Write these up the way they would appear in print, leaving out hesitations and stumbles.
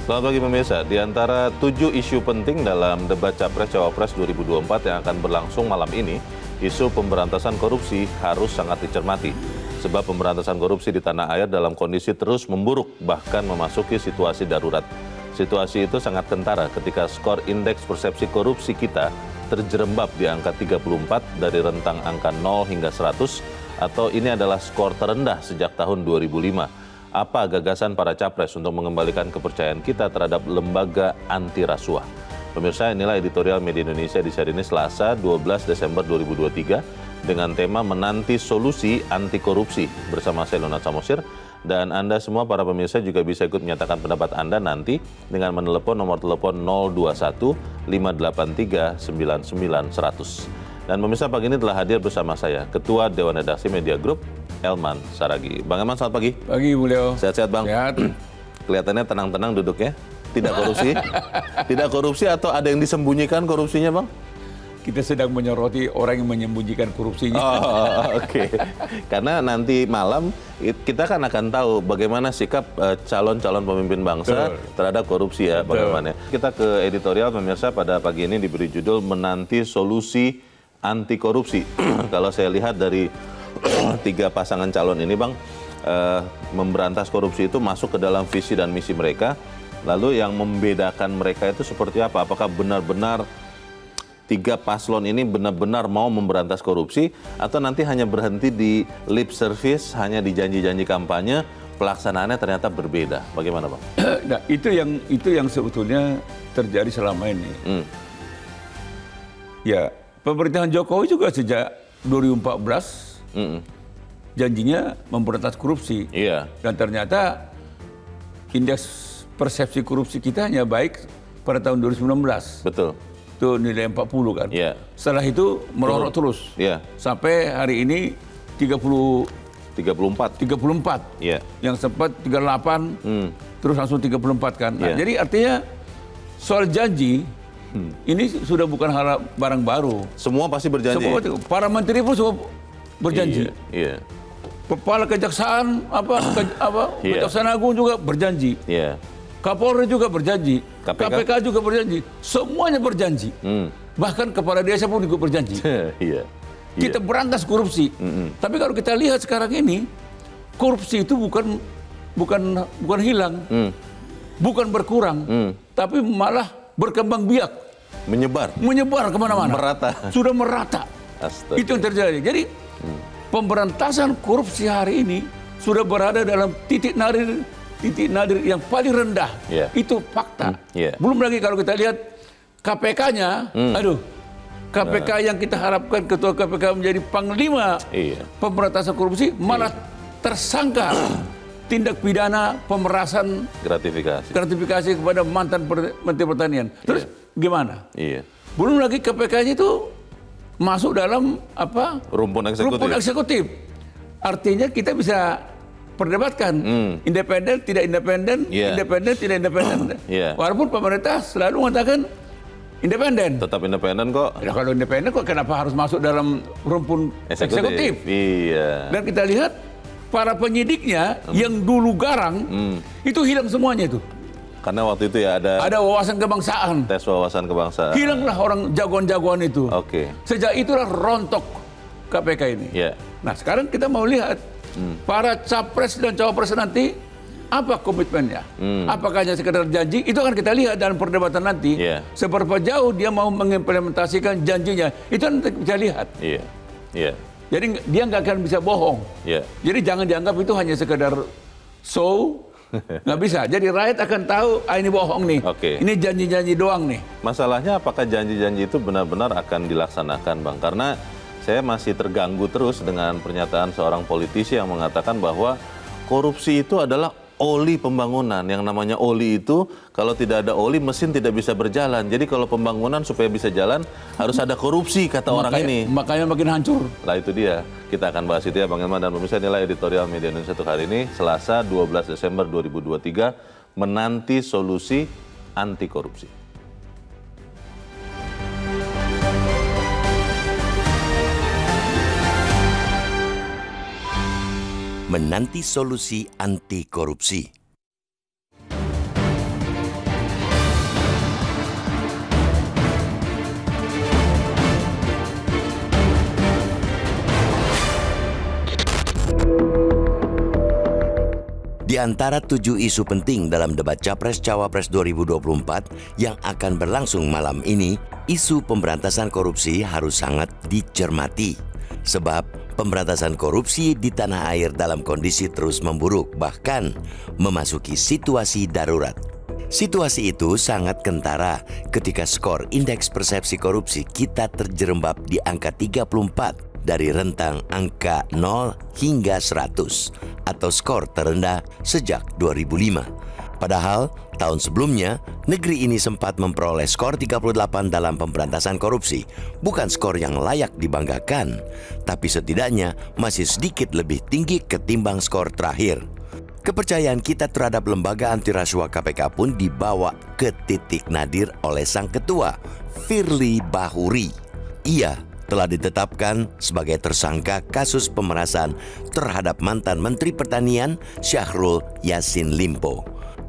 Selamat pagi pemirsa. Di antara 7 isu penting dalam debat Capres-Cawapres 2024 yang akan berlangsung malam ini, isu pemberantasan korupsi harus sangat dicermati. Sebab pemberantasan korupsi di tanah air dalam kondisi terus memburuk, bahkan memasuki situasi darurat. Situasi itu sangat kentara ketika skor indeks persepsi korupsi kita terjerembab di angka 34 dari rentang angka 0 hingga 100, atau ini adalah skor terendah sejak tahun 2005. Apa gagasan para capres untuk mengembalikan kepercayaan kita terhadap lembaga anti rasuah? Pemirsa, inilah editorial Media Indonesia di hari ini Selasa 12 Desember 2023 dengan tema Menanti Solusi Anti Korupsi bersama saya Leonard Samosir. Dan Anda semua para pemirsa juga bisa ikut menyatakan pendapat Anda nanti dengan menelepon nomor telepon 021 583 99 100. Dan pemirsa, pagi ini telah hadir bersama saya Ketua Dewan Redaksi Media Group, Elman Saragih. Bang Elman, selamat pagi. Pagi, Bu Leo. Sehat-sehat, Bang? Sehat. Kelihatannya tenang-tenang duduknya. Tidak korupsi? Tidak korupsi atau ada yang disembunyikan korupsinya, Bang? Kita sedang menyoroti orang yang menyembunyikan korupsinya. Oh, oke. Karena nanti malam kita kan akan tahu bagaimana sikap calon-calon pemimpin bangsa terhadap korupsi ya, bagaimana. Kita ke editorial pemirsa pada pagi ini diberi judul Menanti Solusi Anti Korupsi. Kalau saya lihat dari 3 pasangan calon ini, Bang, memberantas korupsi itu masuk ke dalam visi dan misi mereka. Lalu yang membedakan mereka itu seperti apa? Apakah benar-benar 3 paslon ini benar-benar mau memberantas korupsi, atau nanti hanya berhenti di lip service, hanya di janji-janji kampanye, pelaksanaannya ternyata berbeda? Bagaimana, Bang? Nah, itu yang sebetulnya terjadi selama ini. Ya, pemerintahan Jokowi juga sejak 2014 janjinya memberantas korupsi. Iya. Dan ternyata indeks persepsi korupsi kita hanya baik pada tahun 2019. Betul. Itu nilai 40 kan. Iya. Setelah itu melorot terus. Iya. Sampai hari ini 34. Iya. Yang sempat 38, terus langsung 34 kan. Nah, Iya. jadi artinya soal janji, ini sudah bukan hal barang baru. Semua pasti berjanji. Para menteri pun semua berjanji. Iya. Kepala kejaksaan, Iya. Kejaksaan Agung juga berjanji. Iya. Kapolri juga berjanji. KPK? KPK juga berjanji. Semuanya berjanji. Bahkan kepala desa pun juga berjanji. Iya. Kita berantas korupsi. Tapi kalau kita lihat sekarang ini, korupsi itu bukan hilang, bukan berkurang, tapi malah berkembang biak, menyebar kemana-mana, sudah merata. Astaga. Itu yang terjadi. Jadi pemberantasan korupsi hari ini sudah berada dalam titik nadir yang paling rendah. Itu fakta. Belum lagi kalau kita lihat KPK-nya, KPK yang kita harapkan ketua KPK menjadi panglima pemberantasan korupsi, malah tersangka tindak pidana pemerasan gratifikasi kepada mantan Menteri Pertanian. Terus gimana? Belum lagi KPK-nya itu masuk dalam rumpun eksekutif. Artinya kita bisa perdebatkan independen tidak independen, independen tidak independen. Walaupun pemerintah selalu mengatakan independen. Tetap independen kok. Ya, kalau independen kok kenapa harus masuk dalam rumpun eksekutif? Iya. Dan kita lihat para penyidiknya yang dulu garang itu hilang semuanya itu. Karena waktu itu ya ada wawasan kebangsaan. Tes wawasan kebangsaan. Hilanglah orang jagoan-jagoan itu. Oke. Sejak itulah rontok KPK ini. Nah, sekarang kita mau lihat para capres dan cawapres nanti apa komitmennya? Apakah hanya sekedar janji? Itu akan kita lihat dalam perdebatan nanti. Seberapa jauh dia mau mengimplementasikan janjinya. Itu nanti kita lihat. Jadi dia nggak akan bisa bohong. Jadi jangan dianggap itu hanya sekedar show. Nggak bisa. Jadi rakyat akan tahu, ini bohong nih. Ini janji-janji doang nih. Masalahnya apakah janji-janji itu benar-benar akan dilaksanakan, Bang? Karena saya masih terganggu terus dengan pernyataan seorang politisi yang mengatakan bahwa korupsi itu adalah oli pembangunan. Yang namanya oli itu, kalau tidak ada oli, mesin tidak bisa berjalan. Jadi kalau pembangunan supaya bisa jalan, harus ada korupsi, kata orang ini. Makanya makin hancur. Lah itu dia. Kita akan bahas itu ya, Bang Elman. Dan pemirsa, inilah editorial Media Indonesia untuk hari ini, Selasa 12 Desember 2023, Menanti Solusi Anti Korupsi. Menanti solusi anti korupsi. Di antara 7 isu penting dalam debat Capres-Cawapres 2024 yang akan berlangsung malam ini, isu pemberantasan korupsi harus sangat dicermati. Sebab pemberantasan korupsi di tanah air dalam kondisi terus memburuk, bahkan memasuki situasi darurat. Situasi itu sangat kentara ketika skor indeks persepsi korupsi kita terjerembab di angka 34 dari rentang angka 0 hingga 100 atau skor terendah sejak 2005. Padahal tahun sebelumnya negeri ini sempat memperoleh skor 38 dalam pemberantasan korupsi. Bukan skor yang layak dibanggakan, tapi setidaknya masih sedikit lebih tinggi ketimbang skor terakhir. Kepercayaan kita terhadap lembaga anti rasuah KPK pun dibawa ke titik nadir oleh sang ketua, Firly Bahuri. Ia telah ditetapkan sebagai tersangka kasus pemerasan terhadap mantan Menteri Pertanian Syahrul Yassin Limpo.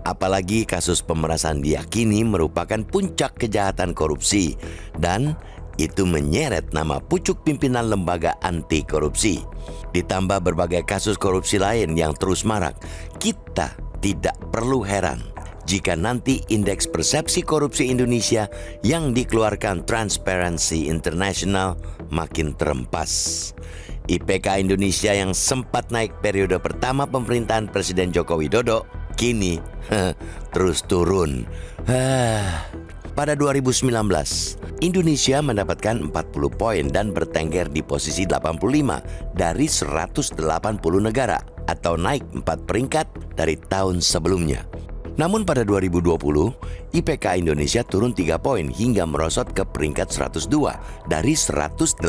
Apalagi kasus pemerasan diyakini merupakan puncak kejahatan korupsi dan itu menyeret nama pucuk pimpinan lembaga anti korupsi. Ditambah berbagai kasus korupsi lain yang terus marak, kita tidak perlu heran jika nanti indeks persepsi korupsi Indonesia yang dikeluarkan Transparency International makin terempas. IPK Indonesia yang sempat naik periode pertama pemerintahan Presiden Joko Widodo kini terus turun. Pada 2019, Indonesia mendapatkan 40 poin dan bertengger di posisi 85 dari 180 negara atau naik 4 peringkat dari tahun sebelumnya. Namun pada 2020, IPK Indonesia turun 3 poin hingga merosot ke peringkat 102 dari 180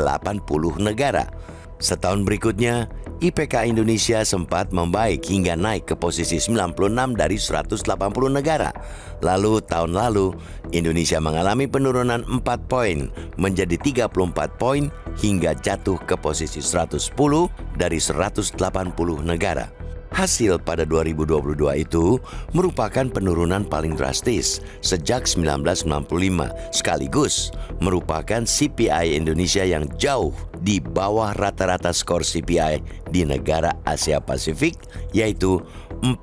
negara. Setahun berikutnya, IPK Indonesia sempat membaik hingga naik ke posisi 96 dari 180 negara. Lalu tahun lalu, Indonesia mengalami penurunan 4 poin menjadi 34 poin hingga jatuh ke posisi 110 dari 180 negara. Hasil pada 2022 itu merupakan penurunan paling drastis sejak 1995, sekaligus merupakan CPI Indonesia yang jauh di bawah rata-rata skor CPI di negara Asia Pasifik, yaitu 45.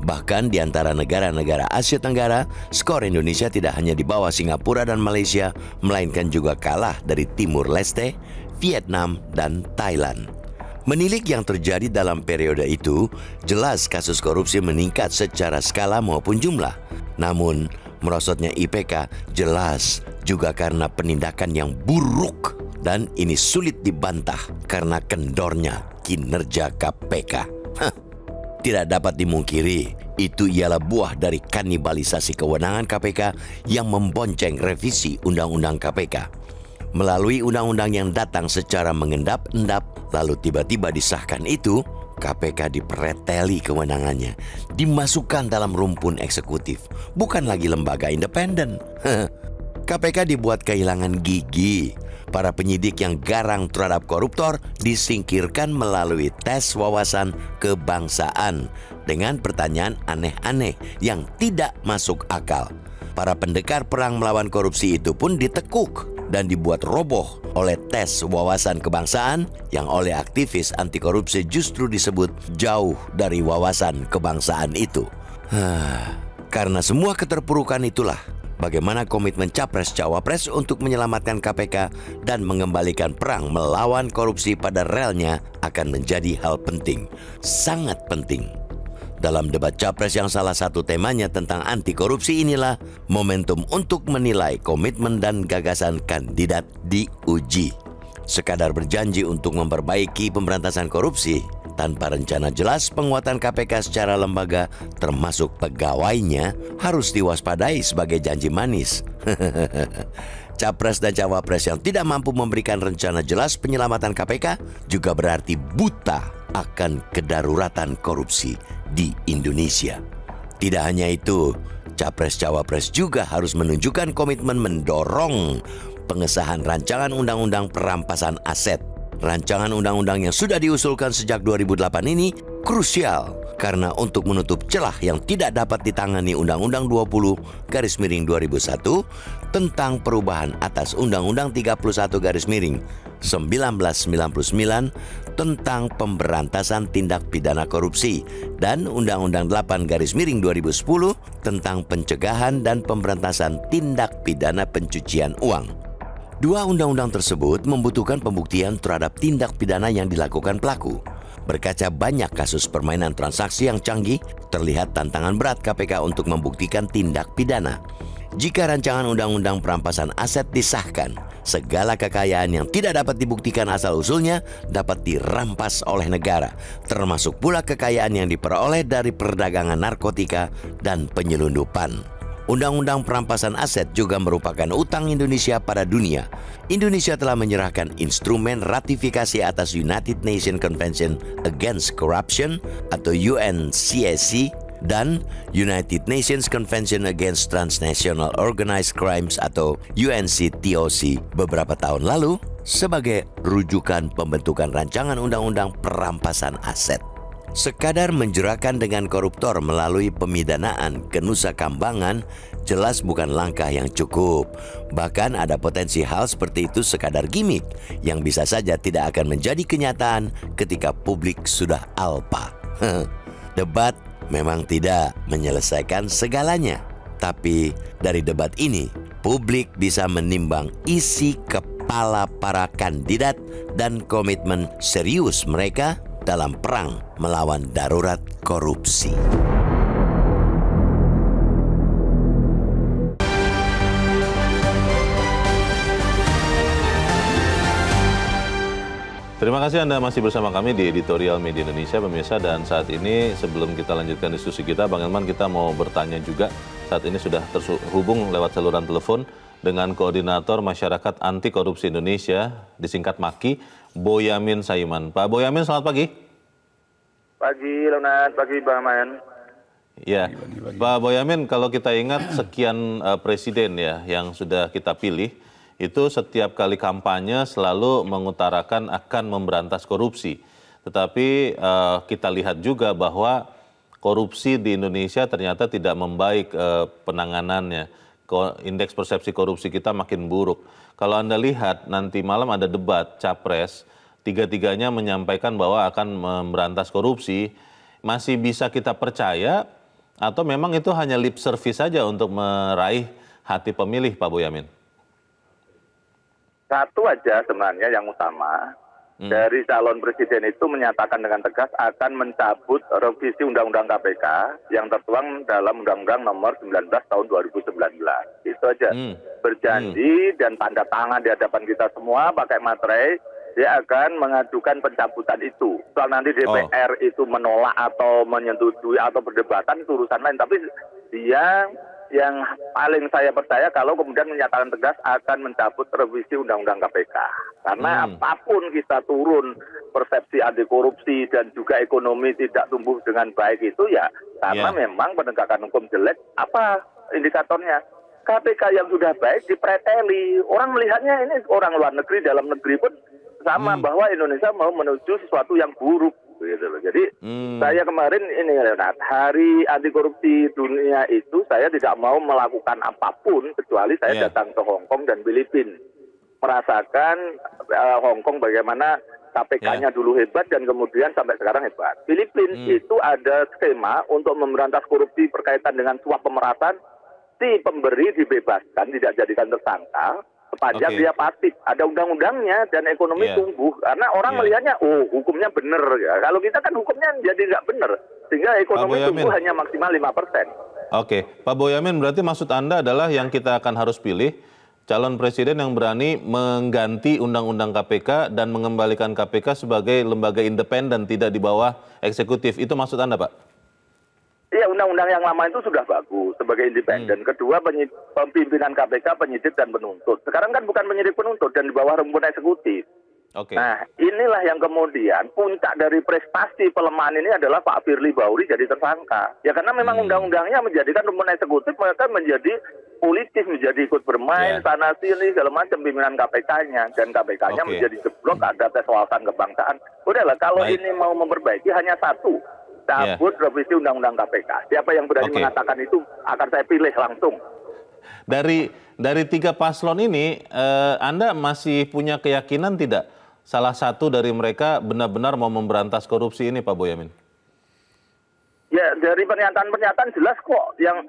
Bahkan di antara negara-negara Asia Tenggara, skor Indonesia tidak hanya di bawah Singapura dan Malaysia, melainkan juga kalah dari Timur Leste, Vietnam, dan Thailand. Menilik yang terjadi dalam periode itu, jelas kasus korupsi meningkat secara skala maupun jumlah. Namun, merosotnya IPK jelas juga karena penindakan yang buruk. Dan ini sulit dibantah karena kendornya kinerja KPK. Tidak dapat dimungkiri, itu ialah buah dari kanibalisasi kewenangan KPK yang membonceng revisi Undang-Undang KPK. Melalui undang-undang yang datang secara mengendap-endap, lalu tiba-tiba disahkan itu, KPK dipereteli kewenangannya, dimasukkan dalam rumpun eksekutif, bukan lagi lembaga independen. KPK dibuat kehilangan gigi. Para penyidik yang garang terhadap koruptor disingkirkan melalui tes wawasan kebangsaan dengan pertanyaan aneh-aneh yang tidak masuk akal. Para pendekar perang melawan korupsi itu pun ditekuk dan dibuat roboh oleh tes wawasan kebangsaan yang oleh aktivis anti korupsi justru disebut jauh dari wawasan kebangsaan itu. Karena semua keterpurukan itulah, bagaimana komitmen Capres-Cawapres untuk menyelamatkan KPK dan mengembalikan perang melawan korupsi pada relnya akan menjadi hal penting, sangat penting. Dalam debat Capres yang salah satu temanya tentang anti korupsi inilah momentum untuk menilai komitmen dan gagasan kandidat diuji. Sekadar berjanji untuk memperbaiki pemberantasan korupsi tanpa rencana jelas penguatan KPK secara lembaga termasuk pegawainya harus diwaspadai sebagai janji manis. Capres dan Cawapres yang tidak mampu memberikan rencana jelas penyelamatan KPK juga berarti buta akan kedaruratan korupsi di Indonesia. Tidak hanya itu, Capres-Cawapres juga harus menunjukkan komitmen mendorong pengesahan rancangan undang-undang perampasan aset. Rancangan undang-undang yang sudah diusulkan sejak 2008 ini krusial karena untuk menutup celah yang tidak dapat ditangani Undang-Undang 20/2001 tentang perubahan atas Undang-Undang 31/2001 1999 tentang pemberantasan tindak pidana korupsi dan Undang-Undang 8/2010 tentang pencegahan dan pemberantasan tindak pidana pencucian uang. Dua undang-undang tersebut membutuhkan pembuktian terhadap tindak pidana yang dilakukan pelaku. Berkaca banyak kasus permainan transaksi yang canggih, terlihat tantangan berat KPK untuk membuktikan tindak pidana. Jika rancangan undang-undang perampasan aset disahkan, segala kekayaan yang tidak dapat dibuktikan asal-usulnya dapat dirampas oleh negara, termasuk pula kekayaan yang diperoleh dari perdagangan narkotika dan penyelundupan. Undang-undang perampasan aset juga merupakan utang Indonesia pada dunia. Indonesia telah menyerahkan instrumen ratifikasi atas United Nations Convention Against Corruption atau UNCAC dan United Nations Convention Against Transnational Organized Crimes atau UNCTOC beberapa tahun lalu sebagai rujukan pembentukan rancangan undang-undang perampasan aset. Sekadar menjerahkan dengan koruptor melalui pemidanaan ke Nusa Kambangan jelas bukan langkah yang cukup. Bahkan ada potensi hal seperti itu sekadar gimmick yang bisa saja tidak akan menjadi kenyataan ketika publik sudah alpa. Debat memang tidak menyelesaikan segalanya. Tapi dari debat ini, publik bisa menimbang isi kepala para kandidat dan komitmen serius mereka dalam perang melawan darurat korupsi. Terima kasih Anda masih bersama kami di Editorial Media Indonesia, pemirsa. Dan saat ini sebelum kita lanjutkan diskusi kita, Bang Elman, kita mau bertanya juga. Saat ini sudah terhubung lewat saluran telepon dengan Koordinator Masyarakat Anti Korupsi Indonesia, disingkat MAKI, Boyamin Saiman. Pak Boyamin, selamat pagi. Pagi, Leonard. Pagi, Bang Man. Ya, Pak Boyamin, kalau kita ingat sekian presiden ya yang sudah kita pilih, itu setiap kali kampanye selalu mengutarakan akan memberantas korupsi. Tetapi kita lihat juga bahwa korupsi di Indonesia ternyata tidak membaik penanganannya. Indeks persepsi korupsi kita makin buruk. Kalau Anda lihat nanti malam ada debat Capres, tiga-tiganya menyampaikan bahwa akan memberantas korupsi, masih bisa kita percaya atau memang itu hanya lip service saja untuk meraih hati pemilih, Pak Boyamin? Satu aja sebenarnya yang utama, dari calon presiden itu menyatakan dengan tegas akan mencabut revisi Undang-Undang KPK yang tertuang dalam Undang-Undang nomor 19 tahun 2019. Itu aja. Berjanji dan tanda tangan di hadapan kita semua pakai materai, dia akan mengajukan pencabutan itu. Soal nanti DPR itu menolak atau menyetujui atau berdebatan itu urusan lain. Tapi dia yang paling saya percaya kalau kemudian menyatakan tegas akan mencabut revisi Undang-Undang KPK. Karena apapun kita turun persepsi anti korupsi dan juga ekonomi tidak tumbuh dengan baik itu ya karena memang penegakan hukum jelek. Apa indikatornya? KPK yang sudah baik dipreteli. Orang melihatnya ini orang luar negeri, dalam negeri pun sama bahwa Indonesia mau menuju sesuatu yang buruk. Gitu loh. Jadi saya kemarin ini Leonard, hari anti korupsi dunia itu saya tidak mau melakukan apapun kecuali saya datang ke Hong Kong dan Filipina, merasakan Hong Kong bagaimana KPK-nya dulu hebat dan kemudian sampai sekarang hebat. Filipina itu ada skema untuk memberantas korupsi berkaitan dengan suap pemerasan, si pemberi dibebaskan, tidak jadikan tersangka sepanjang dia pasif, ada undang-undangnya dan ekonomi tumbuh karena orang melihatnya hukumnya benar ya. Kalau kita kan hukumnya jadi nggak benar sehingga ekonomi tumbuh hanya maksimal 5%. Oke, Pak Boyamin, berarti maksud Anda adalah yang kita akan harus pilih calon presiden yang berani mengganti Undang-Undang KPK dan mengembalikan KPK sebagai lembaga independen, tidak di bawah eksekutif. Itu maksud Anda, Pak? Iya, undang-undang yang lama itu sudah bagus sebagai independen. Kedua, pimpinan KPK penyidik dan penuntut. Sekarang kan bukan penyidik penuntut dan di bawah rumpun eksekutif. Nah, inilah yang kemudian puncak dari prestasi pelemahan ini adalah Pak Firly Bahuri jadi tersangka. Ya karena memang undang-undangnya menjadikan rumpun eksekutif mereka menjadi politis, menjadi ikut bermain sana sini segala macam pimpinan KPK-nya dan KPK-nya menjadi jeblok, ada tes wawasan kebangsaan. Udahlah, kalau ini mau memperbaiki hanya satu, cabut revisi Undang-Undang KPK. Siapa yang berani mengatakan itu akan saya pilih langsung. Dari tiga paslon ini, Anda masih punya keyakinan tidak salah satu dari mereka benar-benar mau memberantas korupsi ini, Pak Boyamin? Ya, dari pernyataan-pernyataan jelas kok yang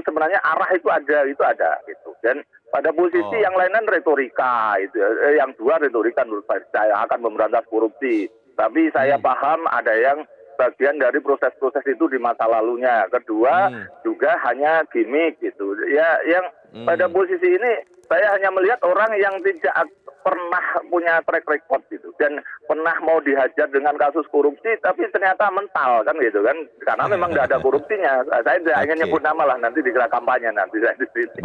sebenarnya arah itu ada gitu. Dan pada posisi yang lain retorika itu, yang dua retorika menurut saya akan memberantas korupsi. Tapi saya paham ada yang bagian dari proses-proses itu di masa lalunya. Kedua juga hanya gimmick gitu. Ya, yang pada posisi ini saya hanya melihat orang yang tidak pernah punya track record gitu dan pernah mau dihajar dengan kasus korupsi tapi ternyata mental kan gitu kan, karena memang tidak ada korupsinya. Saya tidak ingin nyebut nama lah, nanti dikira kampanye nanti saya di sini.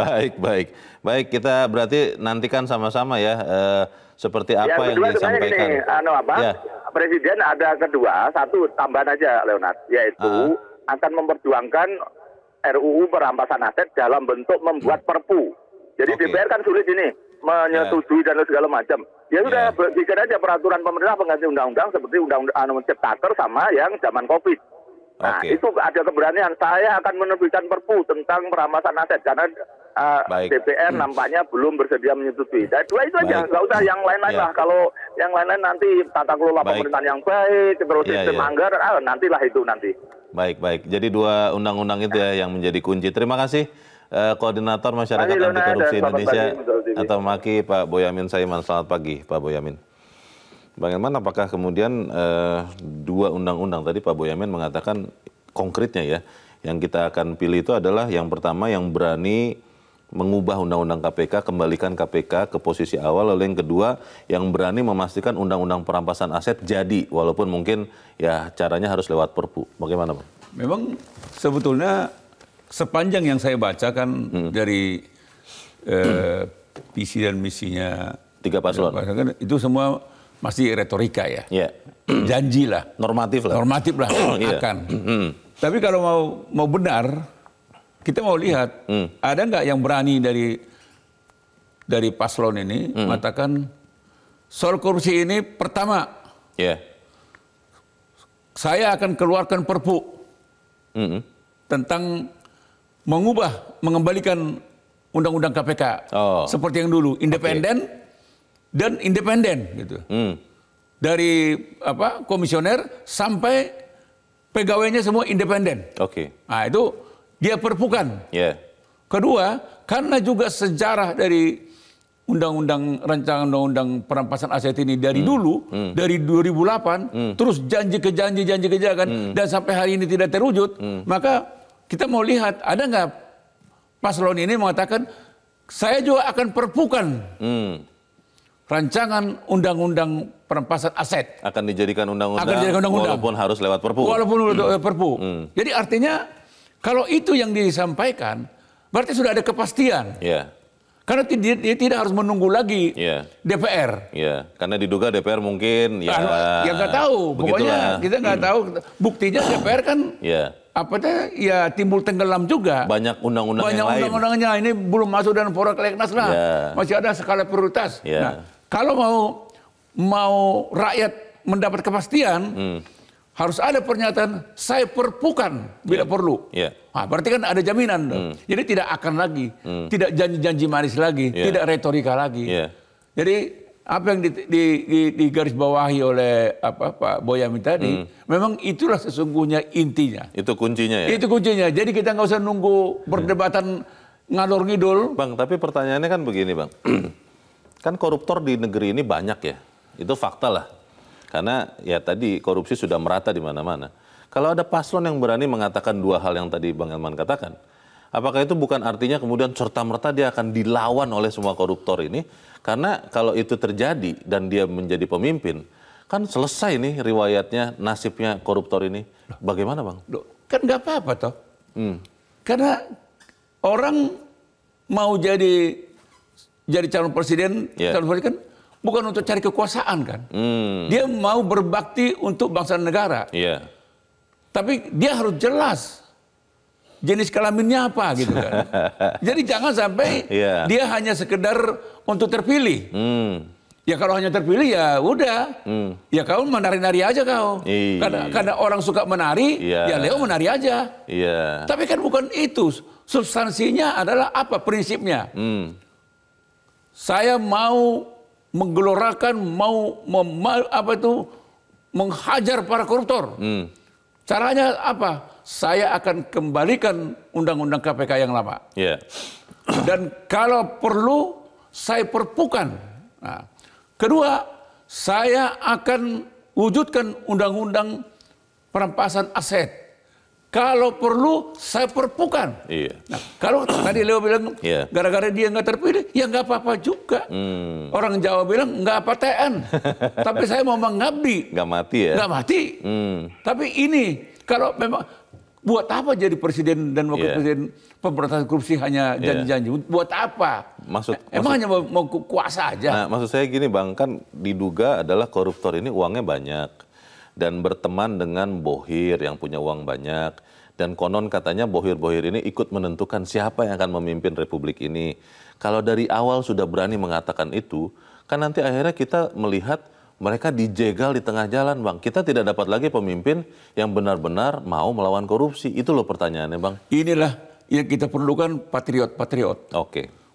Baik, kita berarti nantikan sama-sama ya seperti apa yang disampaikan. Gini, Presiden ada kedua, satu tambahan aja Leonard, yaitu akan memperjuangkan RUU perampasan aset dalam bentuk membuat perpu. Jadi DPR kan sulit ini menyetujui dan segala macam. Ya sudah bikin aja peraturan pemerintah pengganti undang-undang seperti undang-undang Ciptaker sama yang zaman Covid. Nah, itu ada keberanian. Saya akan menerbitkan perpu tentang perampasan aset karena DPR nampaknya belum bersedia menyetujui. Nah, dua itu aja, nggak usah yang lain-lain lah. Kalau yang lain-lain nanti tata kelola pemerintahan yang baik, terus sistem anggaran, nantilah itu nanti. Baik. Jadi dua undang-undang itu ya yang menjadi kunci. Terima kasih. Koordinator Masyarakat Anti Korupsi Indonesia atau MAKI, Pak Boyamin Saiman. Selamat pagi, Pak Boyamin. Bagaimana apakah kemudian dua undang-undang tadi Pak Boyamin mengatakan konkretnya ya, yang kita akan pilih itu adalah yang pertama yang berani mengubah undang-undang KPK, kembalikan KPK ke posisi awal, lalu yang kedua yang berani memastikan undang-undang perampasan aset jadi, walaupun mungkin ya caranya harus lewat perpu. Bagaimana, Pak? Memang sebetulnya sepanjang yang saya bacakan dari visi dan misinya tiga paslon, itu semua masih retorika ya. Janji lah. Normatif lah akan. Tapi kalau mau benar, kita mau lihat ada nggak yang berani dari paslon ini mengatakan soal korupsi ini pertama, saya akan keluarkan perpu tentang mengembalikan undang-undang KPK seperti yang dulu, independen dan independen gitu. Dari komisioner sampai pegawainya semua independen. Nah, itu dia perpukan. Kedua, karena juga sejarah dari rancangan undang-undang perampasan aset ini dari dulu, dari 2008, terus janji ke janji kan, dan sampai hari ini tidak terwujud, maka kita mau lihat, ada nggak paslon ini mengatakan, saya juga akan perpukan rancangan undang-undang perampasan aset. Akan dijadikan undang-undang walaupun harus lewat perpu. Jadi artinya, kalau itu yang disampaikan, berarti sudah ada kepastian. Karena dia tidak harus menunggu lagi DPR. Karena diduga DPR mungkin ya nggak tahu. Pokoknya kita nggak tahu. Buktinya DPR kan timbul tenggelam juga. Banyak undang-undang yang lain. Undang-undangnya ini belum masuk dalam prolegnas lah. Masih ada skala prioritas. Nah, kalau mau rakyat mendapat kepastian, harus ada pernyataan saya perpukan bila perlu. Nah, berarti kan ada jaminan. Jadi tidak akan lagi, tidak janji-janji manis lagi, tidak retorika lagi. Jadi apa yang digarisbawahi oleh Pak Boyamin tadi, memang itulah sesungguhnya intinya. Itu kuncinya ya? Itu kuncinya. Jadi kita nggak usah nunggu perdebatan ngalor ngidul. Bang, tapi pertanyaannya kan begini, Bang. Kan koruptor di negeri ini banyak ya. Itu fakta lah. Karena ya tadi korupsi sudah merata di mana-mana. Kalau ada paslon yang berani mengatakan dua hal yang tadi Bang Elman katakan, apakah itu bukan artinya kemudian serta-merta dia akan dilawan oleh semua koruptor ini? Karena kalau itu terjadi dan dia menjadi pemimpin, kan selesai nih riwayatnya, nasibnya koruptor ini. Bagaimana, Bang? Kan nggak apa-apa toh. Karena orang mau jadi calon presiden kan bukan untuk cari kekuasaan kan. Dia mau berbakti untuk bangsa dan negara. Tapi dia harus jelas jenis kelaminnya apa gitu kan. Jadi jangan sampai dia hanya sekedar untuk terpilih. Ya kalau hanya terpilih ya udah. Ya kau menari-nari aja kau. Karena orang suka menari, ya Leo menari aja. Tapi kan bukan itu. Substansinya adalah apa prinsipnya? Saya mau menggelorakan, mau menghajar para koruptor. Caranya apa? Saya akan kembalikan undang-undang KPK yang lama. Dan kalau perlu saya perpukan. Nah, kedua, saya akan wujudkan undang-undang perampasan aset. Kalau perlu, saya perpukan. Nah, kalau tadi Leo bilang, gara-gara dia nggak terpilih, ya nggak apa-apa juga. Orang Jawa bilang, nggak apa TN. Tapi saya mau mengabdi. Nggak mati ya? Nggak mati. Tapi ini, kalau memang, buat apa jadi presiden dan wakil presiden pemberantasan korupsi hanya janji-janji? Buat apa? Emang hanya mau kuasa aja? Nah, maksud saya gini Bang, kan diduga adalah koruptor ini uangnya banyak dan berteman dengan bohir yang punya uang banyak, dan konon katanya bohir-bohir ini ikut menentukan siapa yang akan memimpin republik ini. Kalau dari awal sudah berani mengatakan itu, kan nanti akhirnya kita melihat mereka dijegal di tengah jalan, Bang. Kita tidak dapat lagi pemimpin yang benar-benar mau melawan korupsi. Itu loh pertanyaannya, Bang. Inilah yang kita perlukan, patriot-patriot.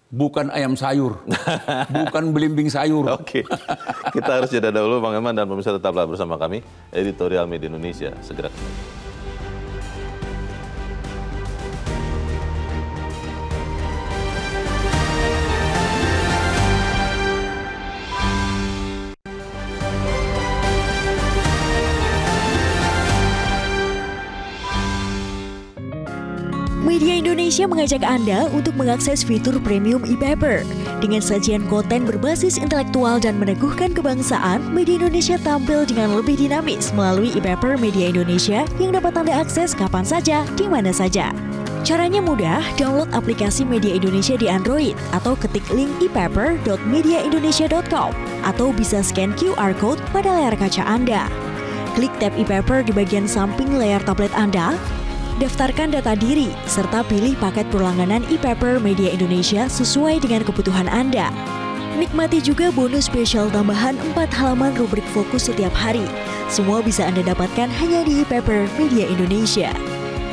Bukan ayam sayur, bukan belimbing sayur. Kita harus jeda dahulu, Bang Eman, dan pemirsa tetaplah bersama kami, Editorial Media Indonesia. Segera kembali. Media Indonesia mengajak Anda untuk mengakses fitur premium e-paper. Dengan sajian konten berbasis intelektual dan meneguhkan kebangsaan, Media Indonesia tampil dengan lebih dinamis melalui e-paper Media Indonesia yang dapat Anda akses kapan saja, di mana saja. Caranya mudah, download aplikasi Media Indonesia di Android atau ketik link e-paper.mediaindonesia.com atau bisa scan QR code pada layar kaca Anda. Klik tab e-paper di bagian samping layar tablet Anda. Daftarkan data diri, serta pilih paket perlangganan e-paper Media Indonesia sesuai dengan kebutuhan Anda. Nikmati juga bonus spesial tambahan 4 halaman rubrik fokus setiap hari. Semua bisa Anda dapatkan hanya di e-paper Media Indonesia.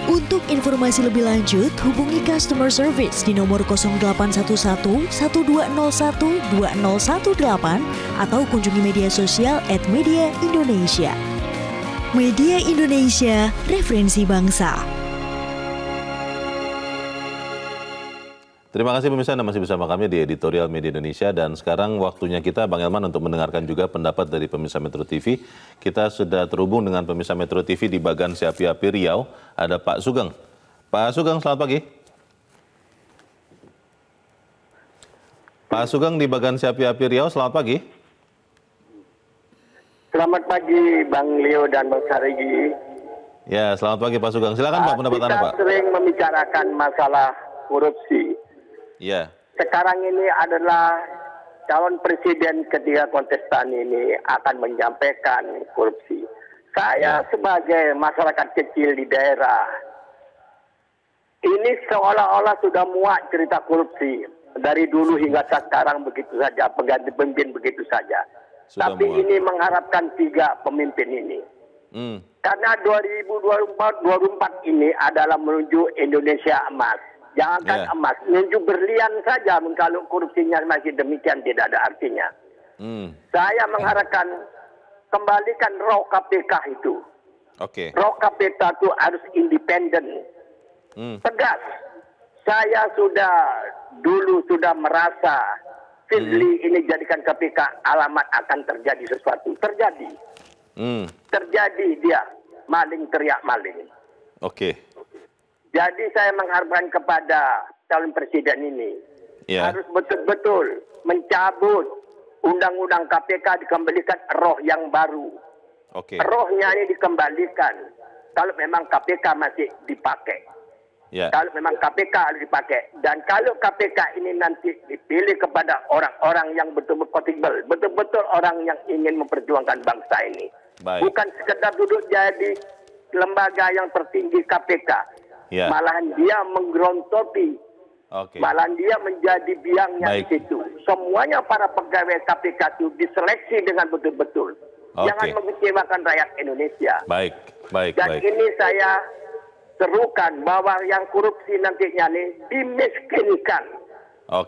Untuk informasi lebih lanjut, hubungi customer service di nomor 0811 1201 2018 atau kunjungi media sosial @mediaindonesia. Media Indonesia, referensi bangsa. Terima kasih pemirsa, Anda masih bersama kami di Editorial Media Indonesia, dan sekarang waktunya kita, Bang Elman, untuk mendengarkan juga pendapat dari pemirsa Metro TV. Kita sudah terhubung dengan pemirsa Metro TV di Bagan Si Api-Api Riau, ada Pak Sugeng. Pak Sugeng, selamat pagi. Pak Sugeng di Bagan Si Api-Api Riau, selamat pagi. Selamat pagi Bang Leo dan Bang Sarigi. Ya, selamat pagi Pak Sugeng. Silakan Pak, pendapat Anda Pak. Kita sering membicarakan masalah korupsi. Ya. Sekarang ini adalah calon presiden ketiga kontestan ini akan menyampaikan korupsi. Saya sebagai masyarakat kecil di daerah, ini seolah-olah sudah muak cerita korupsi. Dari dulu hingga sekarang begitu saja, pengganti pemimpin begitu saja. Tapi ini mengharapkan 3 pemimpin ini. Karena 2024 ini adalah menuju Indonesia emas. Jangankan emas, menuju berlian saja kalau korupsinya masih demikian tidak ada artinya. Saya mengharapkan kembalikan roh KPK itu. Roh KPK itu harus independen, tegas. Saya dulu sudah merasa Firly ini jadikan KPK alamat akan terjadi sesuatu. Terjadi. Terjadi dia maling teriak maling. Jadi saya mengharapkan kepada calon presiden ini harus betul-betul mencabut undang-undang KPK, dikembalikan roh yang baru. Rohnya ini dikembalikan kalau memang KPK masih dipakai. Kalau memang KPK harus dipakai. Dan kalau KPK ini nanti dipilih kepada orang-orang yang betul-betul kompatibel, betul-betul orang yang ingin memperjuangkan bangsa ini. Bukan sekedar duduk jadi lembaga yang tertinggi KPK. Malahan dia menggerontopi Malah dia menjadi biangnya di situ. Semuanya para pegawai KPK itu diseleksi dengan betul-betul. Jangan mengecewakan rakyat Indonesia. Dan ini saya serukan bahwa yang korupsi nantinya nih dimiskinkan.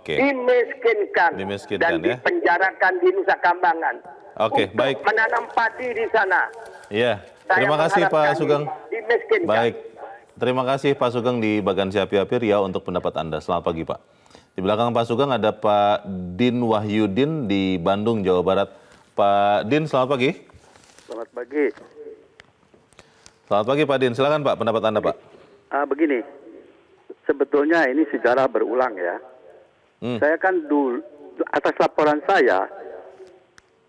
Dimiskinkan dan dipenjarakan di Nusa Kambangan. Untuk menanam padi di sana. Iya. Terima kasih Pak Sugeng. Baik. Terima kasih Pak Sugeng di Bagan Siapi-Api Riau untuk pendapat Anda. Selamat pagi Pak. Di belakang Pak Sugeng ada Pak Din Wahyudin di Bandung, Jawa Barat. Pak Din, selamat pagi. Selamat pagi. Selamat pagi Pak Din. Silakan Pak, pendapat Anda Pak. Begini, sebetulnya ini sejarah berulang ya. Saya kan dulu, atas laporan saya,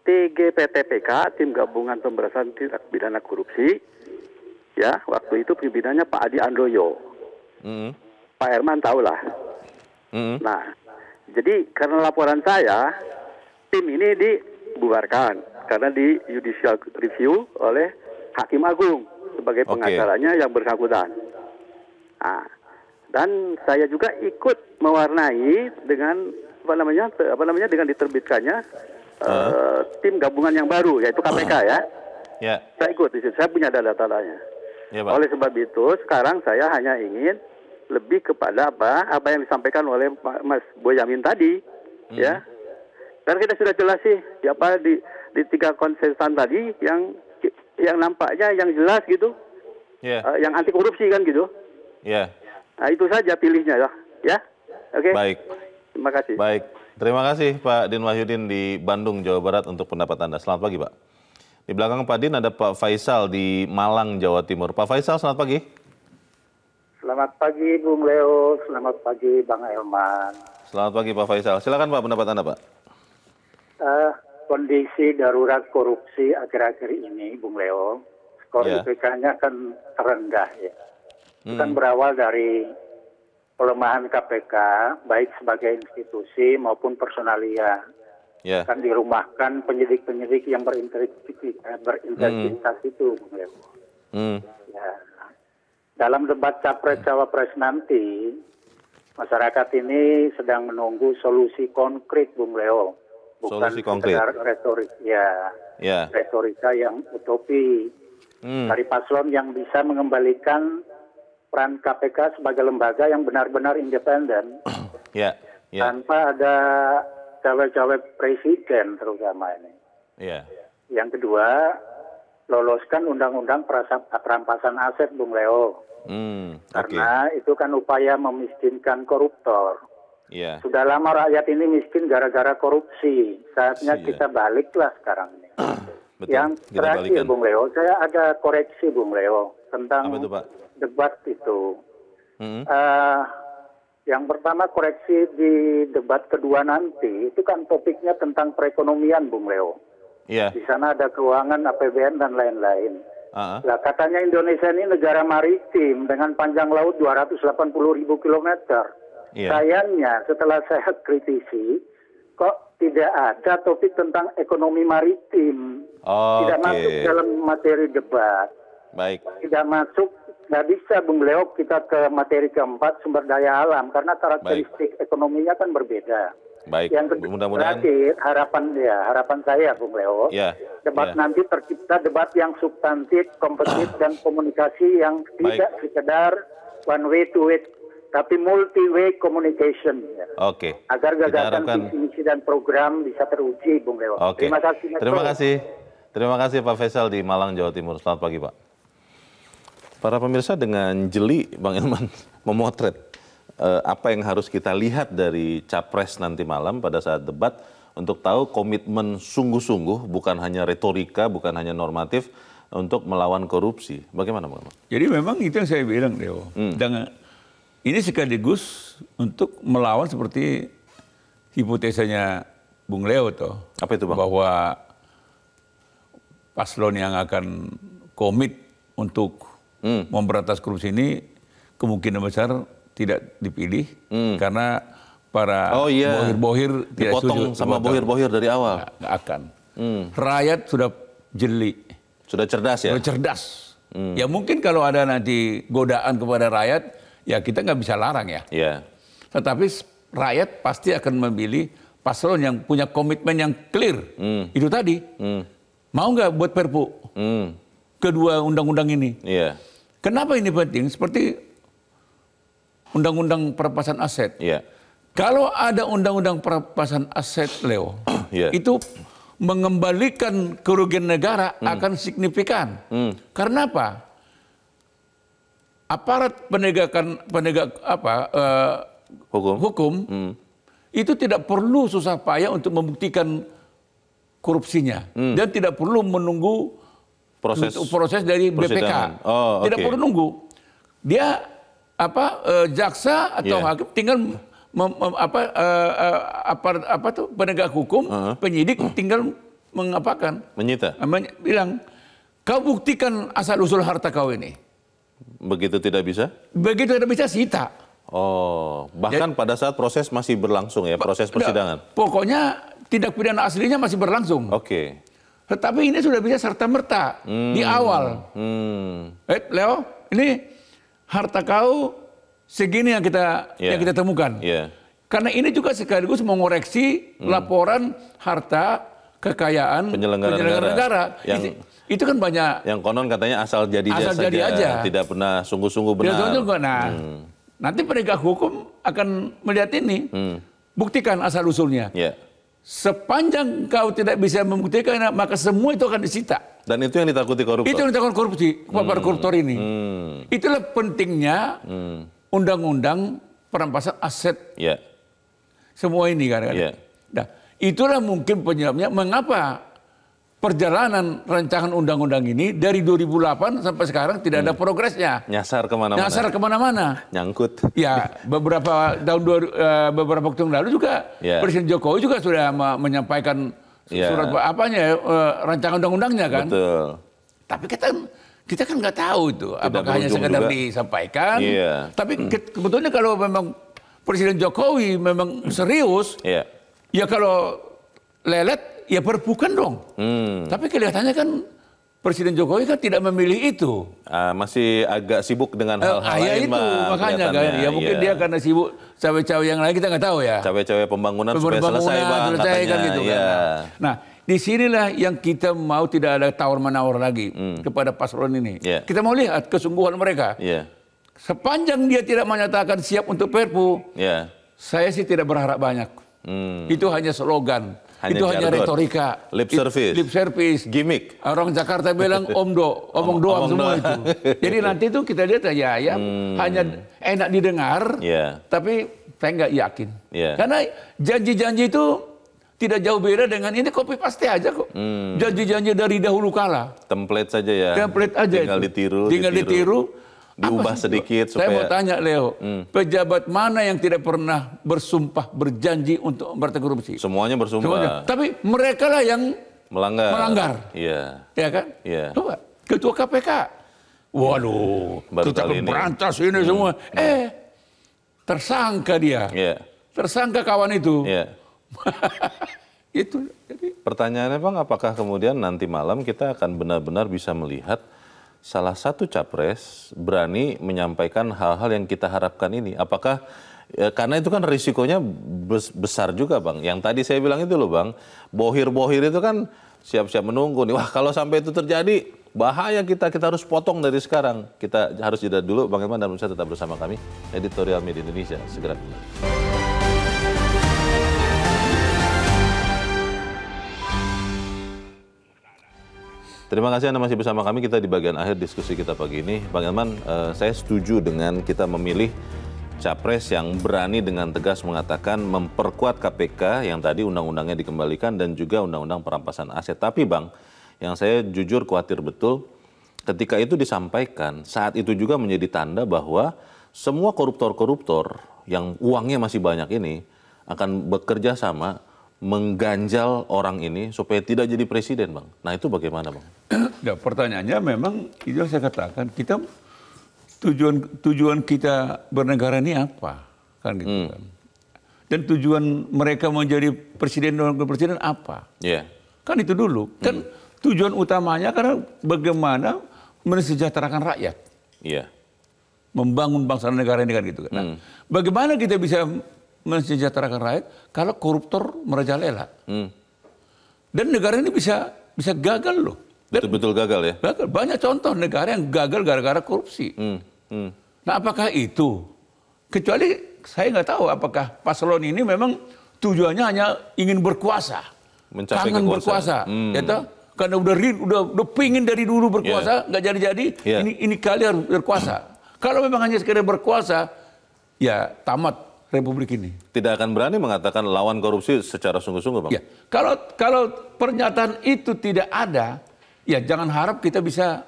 TGPTPK, Tim Gabungan Pemberantasan Tindak Pidana Korupsi, ya, waktu itu pimpinannya Pak Adi Androyo. Pak Herman tahulah. Nah, jadi karena laporan saya, tim ini dibubarkan karena di judicial review oleh Hakim Agung sebagai pengacaranya yang bersangkutan. Nah, dan saya juga ikut mewarnai dengan dengan diterbitkannya tim gabungan yang baru, yaitu KPK ya. Saya ikut di situ, saya punya data-datanya. Oleh sebab itu sekarang saya hanya ingin lebih kepada apa yang disampaikan oleh Mas Boyamin tadi, ya. Karena kita sudah jelas sih, di 3 konsensan tadi yang nampaknya yang jelas gitu, yang anti korupsi kan gitu. Nah itu saja pilihnya ya. Oke. Baik. Terima kasih. Baik. Terima kasih Pak Din Wahyudin di Bandung, Jawa Barat untuk pendapat Anda. Selamat pagi Pak. Di belakang Pak Din ada Pak Faisal di Malang, Jawa Timur. Pak Faisal, selamat pagi. Selamat pagi Bung Leo, selamat pagi Bang Elman. Selamat pagi Pak Faisal. Silakan Pak, pendapat Anda Pak. Kondisi darurat korupsi akhir-akhir ini Bung Leo, skor IPK-nya kan terendah ya. Itu kan berawal dari pelemahan KPK, baik sebagai institusi maupun personalia. Kan dirumahkan penyidik-penyidik yang berintegritas itu, Bung Leo. Ya. Dalam debat Capres-Cawapres nanti, masyarakat ini sedang menunggu solusi konkret, Bung Leo. Bukan sekedar retorik, retorika yang utopi. Dari paslon yang bisa mengembalikan peran KPK sebagai lembaga yang benar-benar independen. Tanpa ada cawe-cawe presiden terutama ini. Yang kedua, loloskan undang-undang perampasan aset, Bung Leo. Karena itu kan upaya memiskinkan koruptor. Sudah lama rakyat ini miskin gara-gara korupsi. Saatnya kita baliklah sekarang ini. Yang terakhir, Bung Leo, saya ada koreksi, Bung Leo, tentang debat itu. Yang pertama, koreksi di debat kedua nanti, itu kan topiknya tentang perekonomian, Bung Leo. Di sana ada keuangan, APBN, dan lain-lain. Lah, katanya Indonesia ini negara maritim dengan panjang laut 280.000 kilometer. Sayangnya, setelah saya kritisi, kok tidak ada topik tentang ekonomi maritim. Tidak masuk dalam materi debat. Tidak masuk. Nggak bisa, Bung Leo, kita ke materi keempat, sumber daya alam, karena karakteristik ekonominya kan berbeda. Yang terakhir, harapan saya, Bung Leo, debat nanti tercipta debat yang substantif, kompetitif, dan komunikasi yang tidak sekedar one way to it, tapi multi-way communication. Agar gagasan visi misi dan program bisa teruji, Bung Leo. Terima kasih. Terima kasih Pak Faisal di Malang, Jawa Timur. Selamat pagi Pak. Para pemirsa, dengan jeli Bang Elman memotret apa yang harus kita lihat dari Capres nanti malam pada saat debat untuk tahu komitmen sungguh-sungguh, bukan hanya retorika, bukan hanya normatif untuk melawan korupsi. Bagaimana Bang Elman? Jadi memang itu yang saya bilang, Leo. Dan ini sekaligus untuk melawan seperti hipotesanya Bung Leo toh. Apa itu Bang? Bahwa paslon yang akan komit untuk memberantas korupsi ini kemungkinan besar tidak dipilih karena para bohir-bohir tidak dipotong sama bohir-bohir dari awal. Nggak akan. Rakyat sudah jeli. Sudah cerdas ya? Sudah cerdas. Ya mungkin kalau ada nanti godaan kepada rakyat, ya kita nggak bisa larang ya. Tetapi rakyat pasti akan memilih paslon yang punya komitmen yang clear. Itu tadi. Mau nggak buat Perpu? Kedua undang-undang ini. Yeah. Kenapa ini penting? Seperti undang-undang perampasan aset. Yeah. Kalau ada undang-undang perampasan aset, Leo, itu mengembalikan kerugian negara akan signifikan. Karena apa? Aparat penegak hukum itu tidak perlu susah payah untuk membuktikan korupsinya dan tidak perlu menunggu proses dari BPK. Tidak perlu nunggu. Dia jaksa atau hakim tinggal penegak hukum, penyidik tinggal menyita. Bilang, kau buktikan asal usul harta kau ini. Begitu tidak bisa? Begitu tidak bisa, sita. Bahkan pada saat proses masih berlangsung ya, proses persidangan. Pokoknya tindak pidana aslinya masih berlangsung. Oke. Tetapi ini sudah bisa serta-merta di awal. Leo, ini harta kau segini yang kita temukan. Karena ini juga sekaligus mengoreksi laporan harta kekayaan penyelenggara negara. Itu kan banyak. Yang konon katanya asal jadi aja, tidak pernah sungguh-sungguh benar. Nah, nanti penegak hukum akan melihat ini, buktikan asal usulnya. Sepanjang kau tidak bisa membuktikan, maka semua itu akan disita. Dan itu yang ditakuti koruptor. Itu yang ditakuti korupsi, para koruptor ini. Itulah pentingnya undang-undang perampasan aset. Semua ini kan. Nah, itulah mungkin penyebabnya mengapa perjalanan rancangan undang-undang ini dari 2008 sampai sekarang tidak ada progresnya. Nyasar kemana-mana. Nyangkut. Ya, beberapa waktu yang lalu juga Presiden Jokowi juga sudah menyampaikan surat rancangan undang-undangnya kan. Betul. Tapi kita kan nggak tahu itu apakah hanya sekedar disampaikan. Tapi sebetulnya kalau memang Presiden Jokowi memang serius, ya kalau lelet ya perpukan dong. Tapi kelihatannya kan Presiden Jokowi kan tidak memilih itu. Masih agak sibuk dengan hal-hal lain, itu makanya kan. Ya mungkin dia karena sibuk cawe-cawe yang lain, kita nggak tahu ya. Cawe-cawe pembangunan supaya selesai, Bang, katanya. Kan gitu kan. Nah, disinilah yang kita mau tidak ada tawar-menawar lagi kepada paslon ini. Kita mau lihat kesungguhan mereka. Sepanjang dia tidak menyatakan siap untuk Perpu, saya sih tidak berharap banyak. Itu hanya slogan. Itu hanya retorika, lip service, gimmick. Orang Jakarta bilang omong doang semua itu. Jadi nanti itu kita lihat aja hanya enak didengar, tapi saya nggak yakin. Karena janji-janji itu tidak jauh beda dengan ini, copy paste aja kok. Janji-janji dari dahulu kala. Template saja ya. Template aja. Tinggal ditiru. Diubah sedikit supaya... Saya mau tanya Leo, pejabat mana yang tidak pernah bersumpah berjanji untuk memberantas korupsi? Semuanya bersumpah. Tapi mereka lah yang melanggar. Iya. Ya kan? Coba, Ketua KPK. Waduh, kita berantas ini semua. Tersangka dia. Tersangka kawan itu. Itu. Jadi. Pertanyaannya Bang, apakah kemudian nanti malam kita akan benar-benar bisa melihat salah satu capres berani menyampaikan hal-hal yang kita harapkan ini? Apakah, karena itu kan risikonya besar juga Bang. Yang tadi saya bilang itu loh Bang, bohir-bohir itu kan siap-siap menunggu nih. Wah, kalau sampai itu terjadi, bahaya kita harus potong dari sekarang. Kita harus jeda dulu. Bang Herman dan Pemirsa tetap bersama kami. Editorial Media Indonesia, segera kembali. Terima kasih Anda masih bersama kami. Kita di bagian akhir diskusi kita pagi ini. Bang Herman, saya setuju dengan kita memilih capres yang berani dengan tegas mengatakan memperkuat KPK yang tadi undang-undangnya dikembalikan dan juga undang-undang perampasan aset. Tapi Bang, yang saya jujur khawatir betul, ketika itu disampaikan, saat itu juga menjadi tanda bahwa semua koruptor-koruptor yang uangnya masih banyak ini akan bekerja sama mengganjal orang ini supaya tidak jadi presiden, Bang. Nah, itu bagaimana, Bang? Nah, pertanyaannya memang itu yang saya katakan, kita tujuan kita bernegara ini apa? Kan gitu kan. Dan tujuan mereka menjadi presiden dan wakil presiden apa? Kan itu dulu. Kan tujuan utamanya karena bagaimana mensejahterakan rakyat. membangun bangsa dan negara ini kan gitu. Nah, bagaimana kita bisa mensejahterakan rakyat kalau koruptor merajalela? Dan negara ini bisa gagal loh. Betul-betul gagal ya? Gagal. Banyak contoh negara yang gagal gara-gara korupsi. Nah, apakah itu? Kecuali saya nggak tahu apakah paslon ini memang tujuannya hanya ingin berkuasa, kangen berkuasa, ya toh? Karena udah pingin dari dulu berkuasa, nggak jadi-jadi. Ini kali harus berkuasa. Kalau memang hanya sekedar berkuasa, ya tamat Republik ini. Tidak akan berani mengatakan lawan korupsi secara sungguh-sungguh, Bang? Ya, kalau pernyataan itu tidak ada, ya jangan harap kita bisa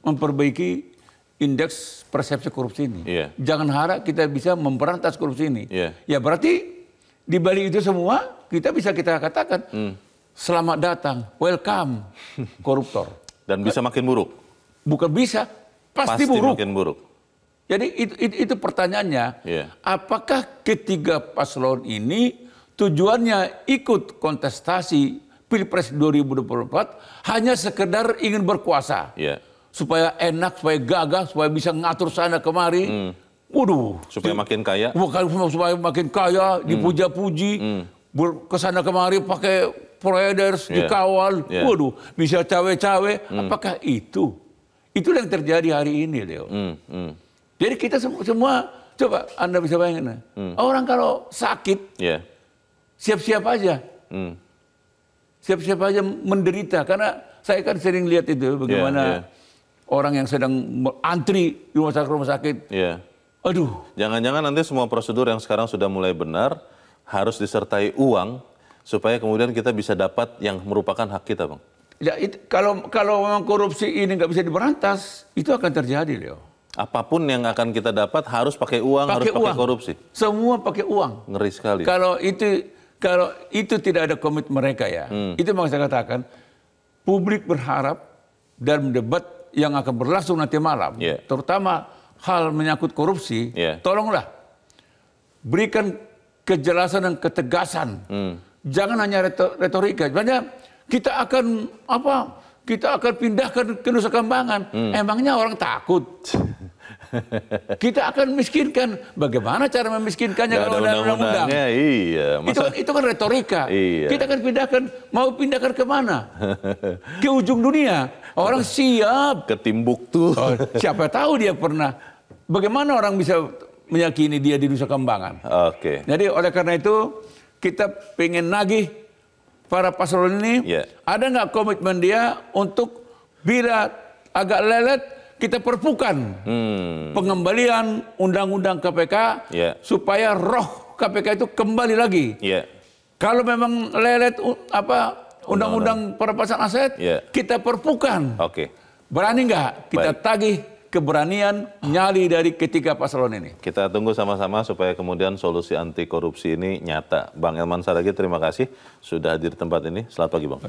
memperbaiki indeks persepsi korupsi ini. Jangan harap kita bisa memberantas korupsi ini. Ya berarti di balik itu semua kita katakan selamat datang, welcome koruptor. Dan bisa makin buruk? Bukan bisa, pasti buruk. Makin buruk. Jadi itu pertanyaannya, apakah ketiga paslon ini tujuannya ikut kontestasi Pilpres 2024 hanya sekedar ingin berkuasa? Supaya enak, supaya gagah, supaya bisa ngatur sana kemari. Waduh. Supaya makin kaya? Supaya makin kaya, dipuja-puji, kesana kemari pakai providers, dikawal. Waduh, bisa cawe-cawe. Apakah itu? Itulah yang terjadi hari ini, Leo. Jadi kita semua, coba Anda bisa bayangin. Orang kalau sakit, siap-siap aja. Siap-siap aja menderita. Karena saya kan sering lihat itu, bagaimana orang yang sedang antri di rumah sakit. Aduh. Jangan-jangan nanti semua prosedur yang sekarang sudah mulai benar, harus disertai uang, supaya kemudian kita bisa dapat yang merupakan hak kita, Bang. Ya, kalau memang korupsi ini nggak bisa diberantas, itu akan terjadi, Leo. Apapun yang akan kita dapat harus pakai uang, harus pakai korupsi. Semua pakai uang. Ngeri sekali. Kalau itu tidak ada komit mereka ya. Itu yang saya katakan, publik berharap dalam debat yang akan berlangsung nanti malam, terutama hal menyangkut korupsi, tolonglah berikan kejelasan dan ketegasan. Jangan hanya retorika. Sebenarnya kita akan pindahkan ke Nusa Kambangan. Emangnya orang takut? Kita akan miskinkan. Bagaimana cara memiskinkannya kalau ada undang-undang? Iya. Itu kan retorika. Kita akan pindahkan kemana? Ke ujung dunia. Orang siap. Ke Timbuktu. Siapa tahu dia pernah. Bagaimana orang bisa meyakini dia di Nusa Kambangan? Jadi oleh karena itu kita pengen nagih para paslon ini. Ada nggak komitmen dia untuk bila agak lelet kita perpukan pengembalian undang-undang KPK supaya roh KPK itu kembali lagi. Kalau memang lelet undang-undang perampasan aset, kita perpukan. Berani nggak kita tagih keberanian nyali dari ketiga paslon ini? Kita tunggu sama-sama supaya kemudian solusi anti korupsi ini nyata. Bang Elman Saragih, terima kasih sudah hadir di tempat ini. Selamat pagi, Bang.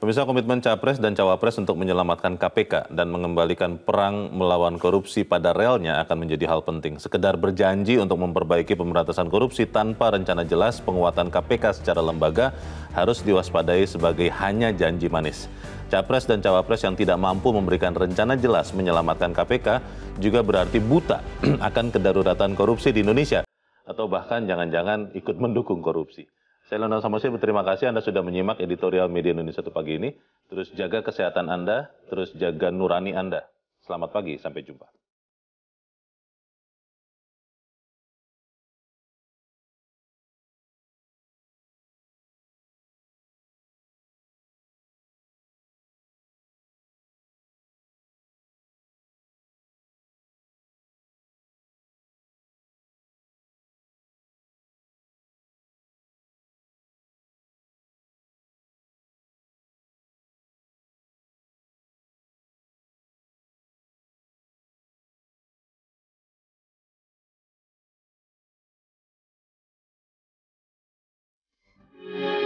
Pemirsa, komitmen Capres dan Cawapres untuk menyelamatkan KPK dan mengembalikan perang melawan korupsi pada relnya akan menjadi hal penting. Sekedar berjanji untuk memperbaiki pemberantasan korupsi tanpa rencana jelas penguatan KPK secara lembaga harus diwaspadai sebagai hanya janji manis. Capres dan Cawapres yang tidak mampu memberikan rencana jelas menyelamatkan KPK juga berarti buta akan kedaruratan korupsi di Indonesia atau bahkan jangan-jangan ikut mendukung korupsi. Saya Leonard Samosir, berterima kasih Anda sudah menyimak editorial Media Indonesia pagi ini. Terus jaga kesehatan Anda, terus jaga nurani Anda. Selamat pagi, sampai jumpa.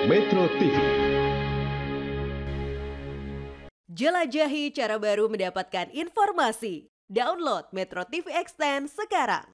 Metro TV. Jelajahi cara baru mendapatkan informasi. Download Metro TV Extend sekarang.